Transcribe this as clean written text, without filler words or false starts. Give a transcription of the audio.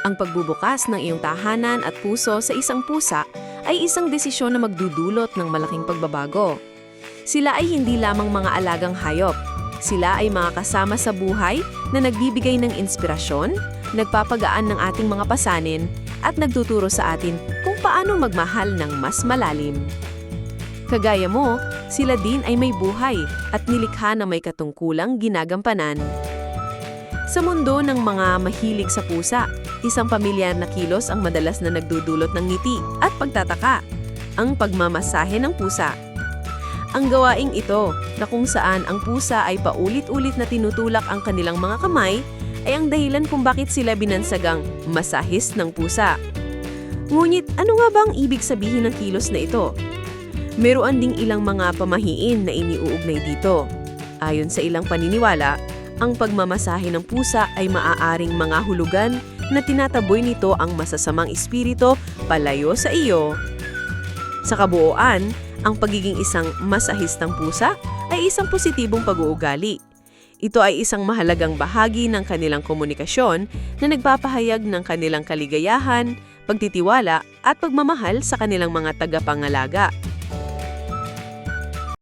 Ang pagbubukas ng iyong tahanan at puso sa isang pusa ay isang desisyon na magdudulot ng malaking pagbabago. Sila ay hindi lamang mga alagang hayop. Sila ay mga kasama sa buhay na nagbibigay ng inspirasyon, nagpapagaan ng ating mga pasanin, at nagtuturo sa atin kung paano magmahal ng mas malalim. Kagaya mo, sila din ay may buhay at nilikha na may katungkulang ginagampanan. Sa mundo ng mga mahilig sa pusa, isang pamilyar na kilos ang madalas na nagdudulot ng ngiti at pagtataka, ang pagmamasahe ng pusa. Ang gawaing ito, na kung saan ang pusa ay paulit-ulit na tinutulak ang kanilang mga kamay, ay ang dahilan kung bakit sila binansagang masahis ng pusa. Ngunit ano nga ba ang ibig sabihin ng kilos na ito? Meron ding ilang mga pamahiin na iniuugnay dito. Ayon sa ilang paniniwala, ang pagmamasahe ng pusa ay maaaring mga hulugan na tinataboy nito ang masasamang espiritu palayo sa iyo. Sa kabuuan, ang pagiging isang masahistang pusa ay isang positibong pag-uugali. Ito ay isang mahalagang bahagi ng kanilang komunikasyon na nagpapahayag ng kanilang kaligayahan, pagtitiwala at pagmamahal sa kanilang mga tagapangalaga.